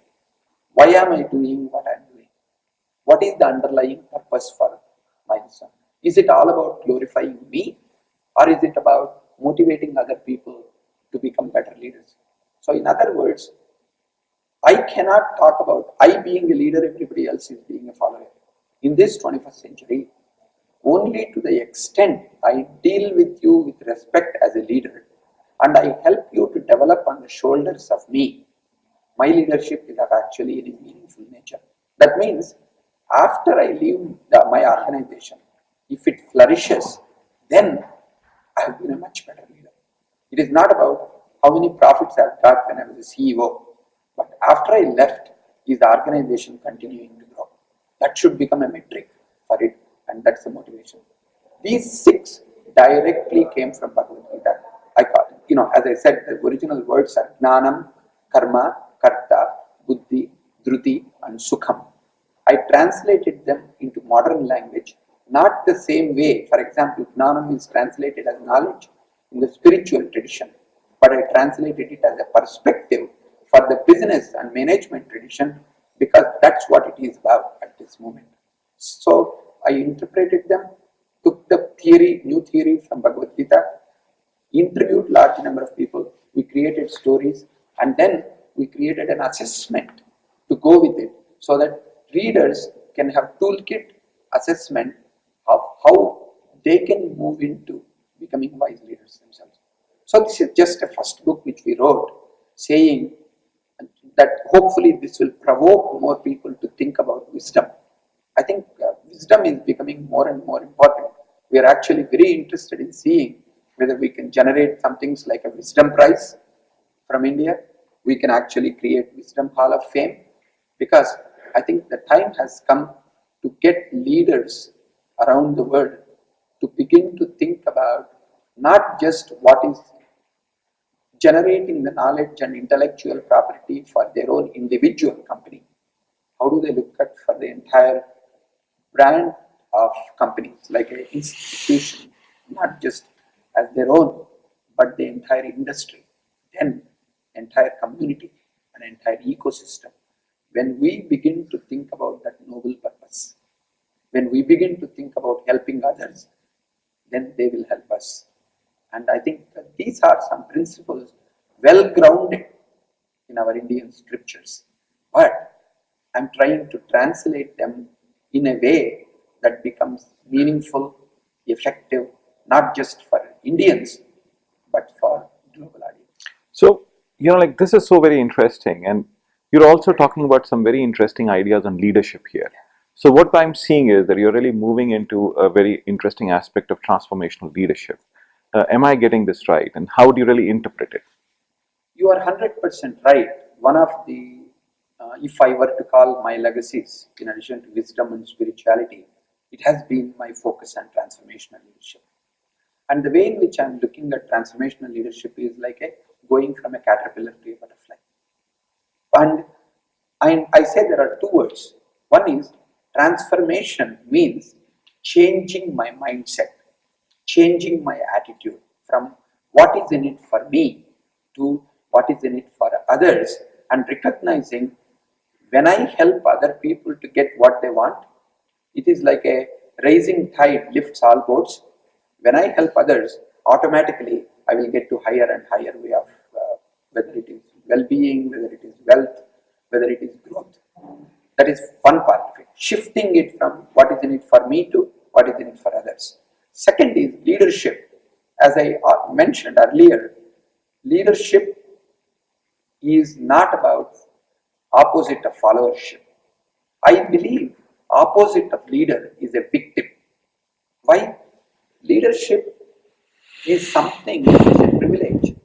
Why am I doing what I'm doing? What is the underlying purpose for my son? Is it all about glorifying me, or is it about motivating other people to become better leaders? So, in other words, I cannot talk about I being a leader, everybody else is being a follower. In this 21st century, only to the extent I deal with you with respect as a leader and I help you to develop on the shoulders of me, my leadership is of actually in a meaningful nature. That means after I leave my organization, if it flourishes, then I have been a much better leader. It is not about how many profits I've got when I was a CEO, but after I left, is the organization continuing to grow? That should become a metric for it, and that's the motivation. These 6 directly came from Bhagavad Gita. I call it, as I said, the original words are Gnanam, Karma, Karta, Buddhi, Dhruti, and Sukham. I translated them into modern language, not the same way. For example, Gnanam is translated as knowledge in the spiritual tradition, but I translated it as a perspective for the business and management tradition because that's what it is about at this moment. So I interpreted them, took the theory, new theory from Bhagavad Gita, interviewed large number of people, we created stories, and then we created an assessment to go with it so that readers can have toolkit assessment of how they can move into becoming wise leaders themselves. So this is just a first book which we wrote saying that hopefully this will provoke more people to think about wisdom. I think wisdom is becoming more and more important. We are actually very interested in seeing whether we can generate some things like a wisdom prize from India. We can actually create wisdom hall of fame because I think the time has come to get leaders around the world to begin to think about not just what is generating the knowledge and intellectual property for their own individual company. How do they look at for the entire brand of companies, like an institution, not just as their own, but the entire industry, then entire community, an entire ecosystem. When we begin to think about that noble purpose, when we begin to think about helping others, then they will help us. And I think that these are some principles well grounded in our Indian scriptures. But I'm trying to translate them in a way that becomes meaningful, effective, not just for Indians, but for global audience. So, like this is so very interesting, and you're also talking about some very interesting ideas on leadership here. So, what I'm seeing is that you're really moving into a very interesting aspect of transformational leadership. Am I getting this right? And how do you really interpret it? You are 100% right. One of the, if I were to call my legacies, in addition to wisdom and spirituality, it has been my focus on transformational leadership. And the way in which I'm looking at transformational leadership is like a going from a caterpillar to a butterfly. And I say there are two words. One is transformation means changing my mindset, changing my attitude from what is in it for me to what is in it for others, and recognizing when I help other people to get what they want, it is like a rising tide lifts all boats. When I help others, automatically I will get to higher and higher way of whether it is well-being, whether it is wealth, whether it is growth. That is one part of it. Shifting it from what is in it for me to what is in it for others. Second is leadership. As I mentioned earlier, leadership is not about opposite of followership. I believe opposite of leader is a victim. Why? Leadership is something that is a privilege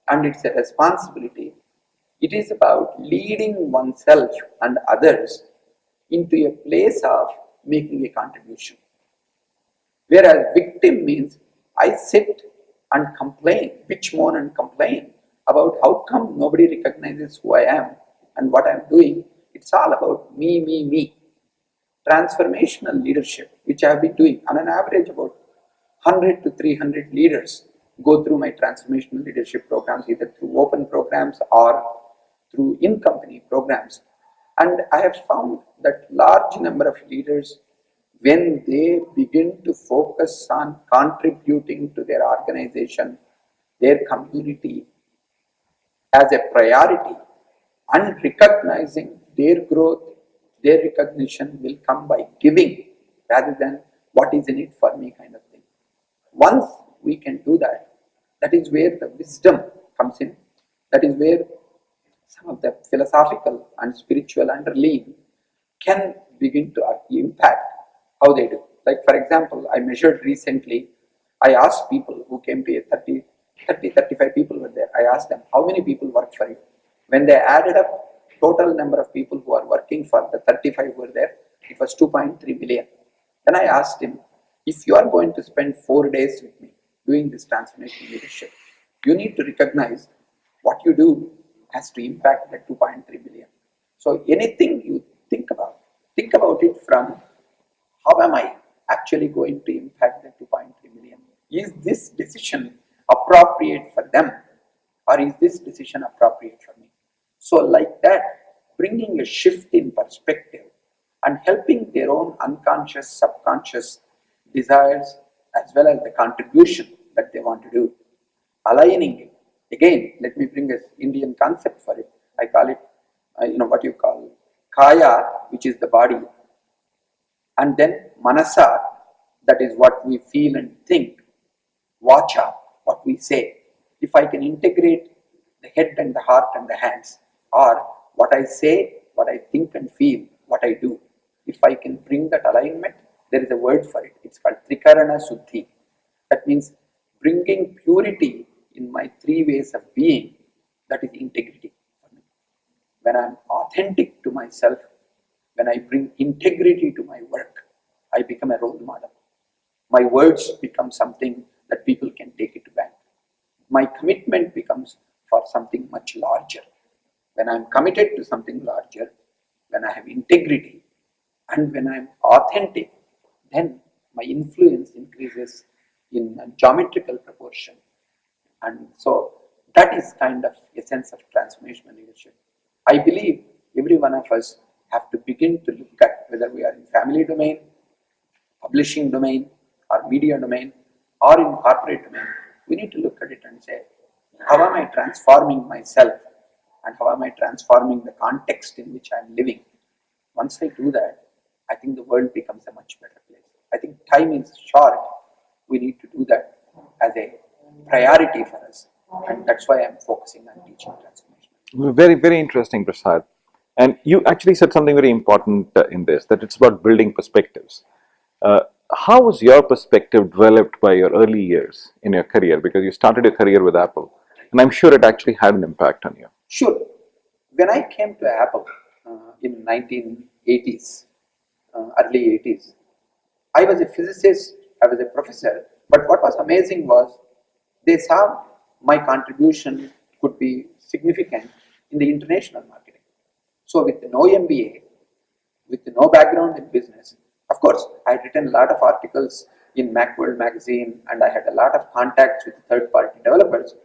and it's a responsibility. It is about leading oneself and others into a place of making a contribution. Whereas victim means I sit and complain, bitch, moan, and complain about how come nobody recognizes who I am and what I'm doing. It's all about me, me, me. Transformational leadership, which I have been doing on an average about 100 to 300 leaders go through my transformational leadership programs, either through open programs or through in-company programs. And I have found that large number of leaders, when they begin to focus on contributing to their organization, their community as a priority, and recognizing their growth, their recognition will come by giving rather than what is in it for me kind of thing. Once we can do that, that is where the wisdom comes in. That is where some of the philosophical and spiritual underlying can begin to impact how they do. Like, for example, I measured recently, I asked people who came to a 35 people were there. I asked them, how many people work for you? When they added up total number of people who are working for the 35 who were there, it was 2.3 million. Then I asked him, if you are going to spend 4 days with me doing this transformational leadership, you need to recognize what you do has to impact the 2.3 billion. So anything you think about it from how am I actually going to impact the 2.3 million? Is this decision appropriate for them or is this decision appropriate for me? So like that, bringing a shift in perspective and helping their own unconscious, subconscious desires as well as the contribution that they want to do, aligning it. Again, let me bring this Indian concept for it. I call it, what you call kaya, which is the body, and then manasa, that is what we feel and think, vacha, what we say. If I can integrate the head and the heart and the hands, or what I say, what I think and feel, what I do, if I can bring that alignment, there is a word for it. It's called trikarana suddhi. That means bringing purity in my three ways of being, that is integrity for me. When I'm authentic to myself, when I bring integrity to my work, I become a role model. My words become something that people can take it to bank. My commitment becomes for something much larger. When I'm committed to something larger, when I have integrity, and when I'm authentic, then my influence increases in a geometrical proportion. And so that is kind of a sense of transformational leadership. I believe every one of us have to begin to look at whether we are in family domain, publishing domain, or media domain, or in corporate domain. We need to look at it and say, how am I transforming myself and how am I transforming the context in which I'm living? Once I do that, I think the world becomes a much better place. I think time is short. We need to do that as a priority for us. And that's why I'm focusing on teaching transformation. Very, very interesting, Prasad. And you actually said something very important in this, that it's about building perspectives. Uh, how was your perspective developed by your early years in your career? Because you started your career with Apple, and I'm sure it actually had an impact on you. Sure. When I came to Apple in 1980s, early 80s, I was a physicist I was a professor. But what was amazing was they saw my contribution could be significant in the international marketing. So with no MBA, with no background in business, of course, I had written a lot of articles in Macworld magazine and I had a lot of contacts with third party developers.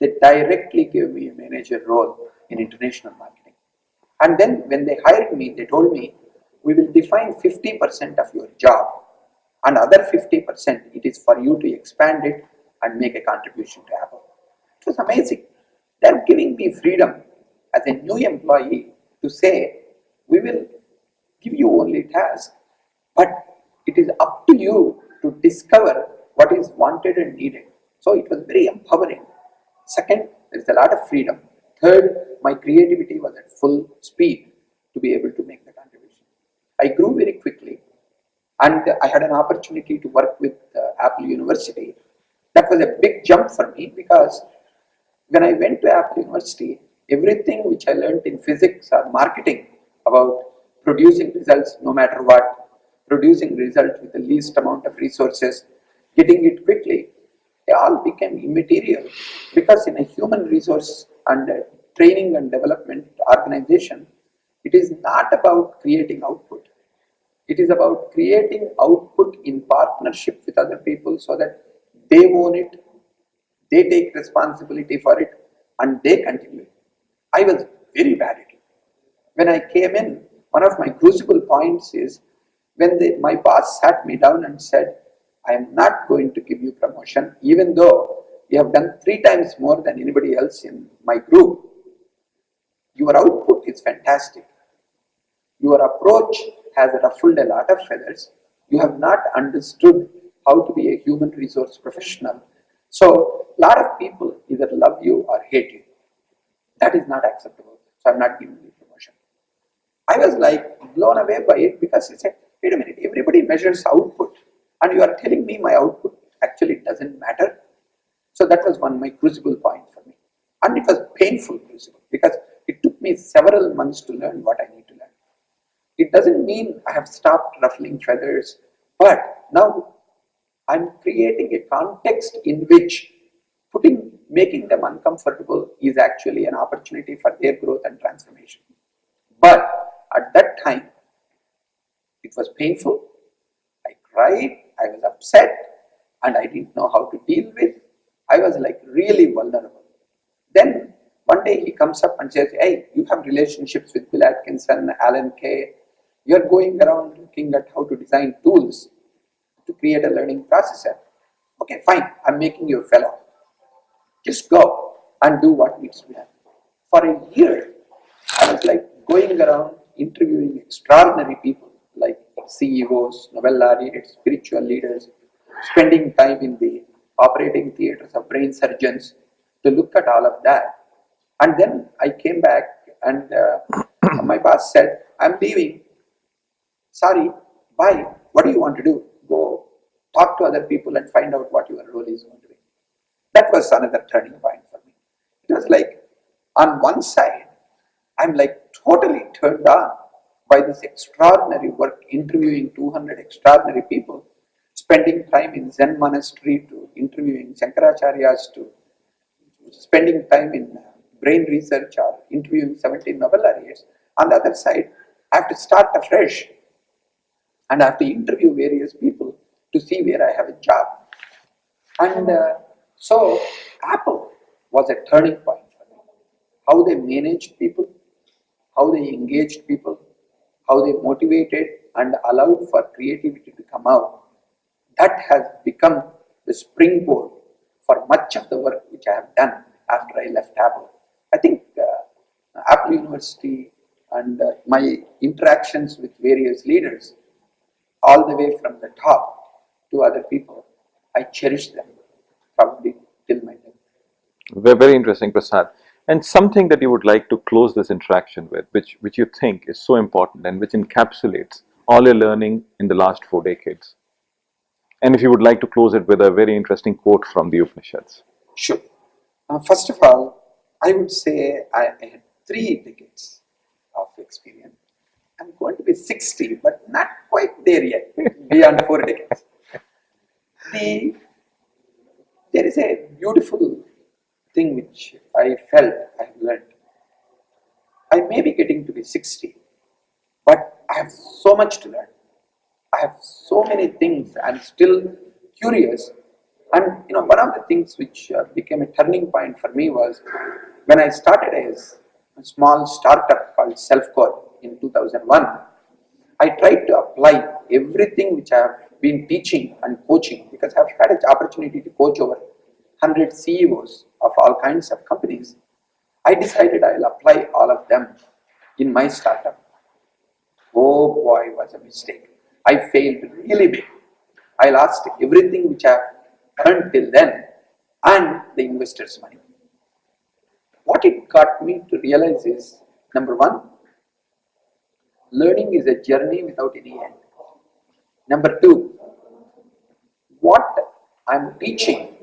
They directly gave me a manager role in international marketing. And then when they hired me, they told me, we will define 50% of your job and other 50% it is for you to expand it and make a contribution to Apple. It was amazing. They're giving me freedom as a new employee to say, we will give you only tasks, but it is up to you to discover what is wanted and needed. So it was very empowering. Second, there is a lot of freedom. Third, my creativity was at full speed to be able to make the contribution. I grew very quickly and I had an opportunity to work with Apple University. That was a big jump for me because when I went to Apple University, everything which I learned in physics or marketing about producing results no matter what, producing results with the least amount of resources, getting it quickly, they all became immaterial because in a human resource and training and development organization, it is not about creating output. It is about creating output in partnership with other people so that they own it, they take responsibility for it, and they continue. I was very bad at it. When I came in, one of my crucible points is when my boss sat me down and said, I am not going to give you promotion, even though you have done 3 times more than anybody else in my group. Your output is fantastic. Your approach has ruffled a lot of feathers. You have not understood how to be a human resource professional. So, a lot of people either love you or hate you. That is not acceptable. So, I'm not giving you promotion. I was like blown away by it because I said, wait a minute, everybody measures output, and you are telling me my output actually doesn't matter. So, that was one my crucible point for me. And it was painful crucible because it took me several months to learn what I need to learn. It doesn't mean I have stopped ruffling feathers, but now I'm creating a context in which making them uncomfortable is actually an opportunity for their growth and transformation. But at that time, it was painful. I cried, I was upset, and I didn't know how to deal with. I was like really vulnerable. Then one day he comes up and says, hey, you have relationships with Bill Atkinson, Alan Kay. You're going around looking at how to design tools to create a learning processor. Okay, fine, I'm making you a fellow. Just go and do what needs to be done. For a year, I was like going around interviewing extraordinary people like CEOs, Nobel laureates, spiritual leaders, spending time in the operating theaters of brain surgeons to look at all of that. And then I came back and my boss said, I'm leaving. Sorry, bye. What do you want to do? Go talk to other people and find out what your role is going to be. That was another turning point for me. It was like, on one side, I'm like totally turned on by this extraordinary work, interviewing 200 extraordinary people, spending time in Zen monastery to interviewing Shankaracharyas to spending time in brain research or interviewing 17 Nobel laureates. On the other side, I have to start afresh and I have to interview various people to see where I have a job. And so Apple was a turning point for me. How they managed people, how they engaged people, how they motivated and allowed for creativity to come out. That has become the springboard for much of the work which I have done after I left Apple. I think Apple University and my interactions with various leaders, all the way from the top to other people, I cherish them probably till my death. Very interesting, Prasad. And something that you would like to close this interaction with, which you think is so important and which encapsulates all your learning in the last 4 decades. And if you would like to close it with a very interesting quote from the Upanishads. Sure. First of all, I would say I had 3 decades of experience. I'm going to be 60, but not quite there yet, beyond 4 decades. The there is a beautiful thing which I felt I have learned. I may be getting to be 60, but I have so much to learn. I have so many things. I'm still curious. And one of the things which became a turning point for me was when I started as a small startup called Selfcore in 2001. I tried to apply everything which I have been teaching and coaching because I've had an opportunity to coach over 100 CEOs of all kinds of companies. I decided I'll apply all of them in my startup. Oh boy, was a mistake. I failed really big. I lost everything which I have earned till then and the investors' money. What it got me to realize is number one, learning is a journey without any end. Number two, what I'm teaching,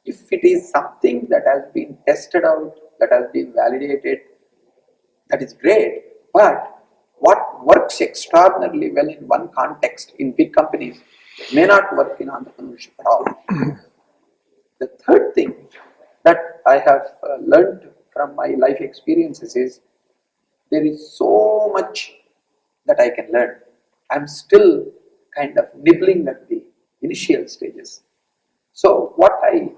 if it is something that has been tested out, that has been validated, that is great. But what works extraordinarily well in one context in big companies may not work in entrepreneurship at all. The third thing that I have learned from my life experiences is there is so much that I can learn. I'm still kind of nibbling at the initial stages. So, what I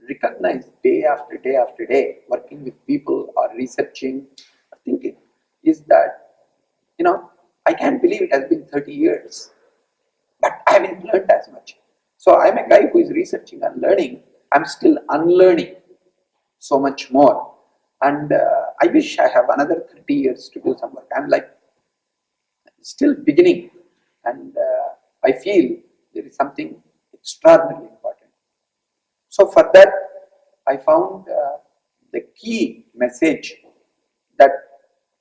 recognize day after day after day, working with people or researching or thinking, is that, I can't believe it has been 30 years, but I haven't learned as much. So, I'm a guy who is researching and learning. I'm still unlearning so much more. And I wish I have another 30 years to do some work. I'm like still beginning, and I feel there is something extraordinarily important. So for that, I found the key message that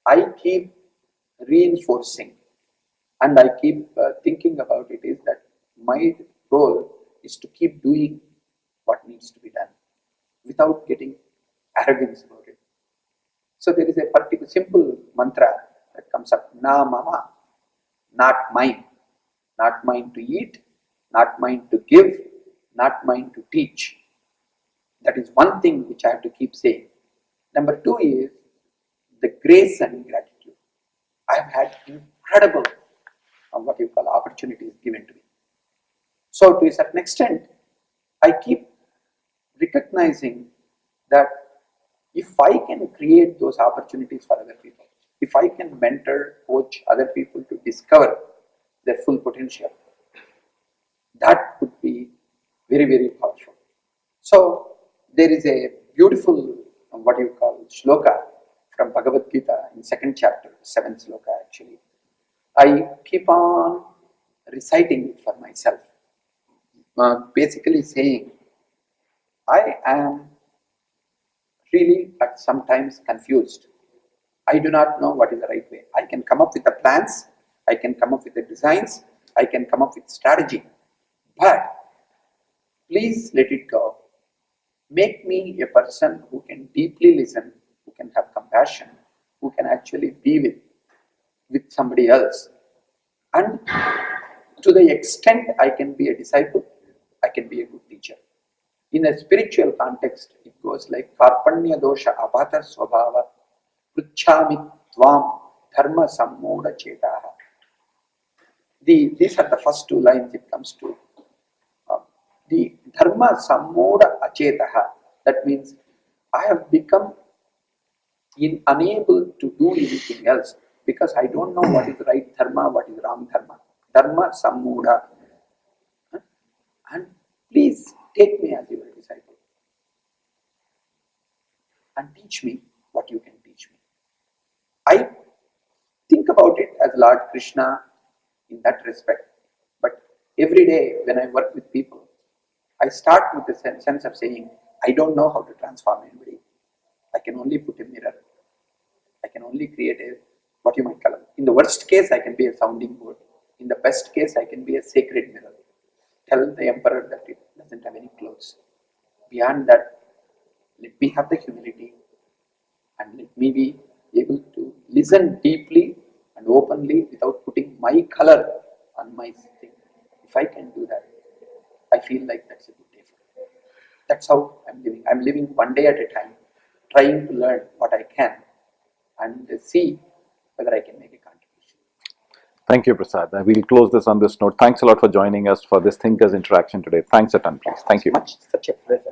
I keep reinforcing and I keep thinking about it is that my role is to keep doing what needs to be done without getting arrogance about it. So there is a particular simple mantra that comes up, na mama, not mine, not mine to eat, not mine to give, not mine to teach. That is one thing which I have to keep saying. Number two is the grace and gratitude. I have had incredible what you call opportunities given to me. So to a certain extent, I keep recognizing that if I can create those opportunities for other people, if I can mentor, coach other people to discover their full potential, that would be very, very powerful. So there is a beautiful what you call shloka from Bhagavad Gita in second chapter, seventh shloka actually. I keep on reciting it for myself, basically saying, I am really at sometimes confused. I do not know what is the right way. I can come up with the plans, I can come up with the designs, I can come up with strategy, but please let it go. Make me a person who can deeply listen, who can have compassion, who can actually be with somebody else. And to the extent I can be a disciple, I can be a good teacher. In a spiritual context, it goes like Karpanya dosha abhata swabhava pruchhami tvam dharma sammoda chetaha. These are the first two lines it comes to. Uh, the dharma sammoda achetaha, that means I have become unable to do anything else because I don't know what is right dharma, what is wrong dharma. Dharma sammoda. And please take me as your disciple and teach me what you can teach me. I think about it as Lord Krishna in that respect. But every day when I work with people, I start with the sense of saying, I don't know how to transform anybody. I can only put a mirror. I can only create a, what you might call it. In the worst case, I can be a sounding board. In the best case, I can be a sacred mirror. Tell the emperor that it doesn't have any clothes. Beyond that, let me have the humility and let me be able to listen deeply and openly without putting my color on my thing. If I can do that, I feel like that's a good day for me. That's how I'm living. I'm living one day at a time, trying to learn what I can and see whether I can make a contribution. Thank you, Prasad. We'll close this on this note. Thanks a lot for joining us for this Thinkers interaction today. Thanks a ton, please. Thank you. Much such a pleasure.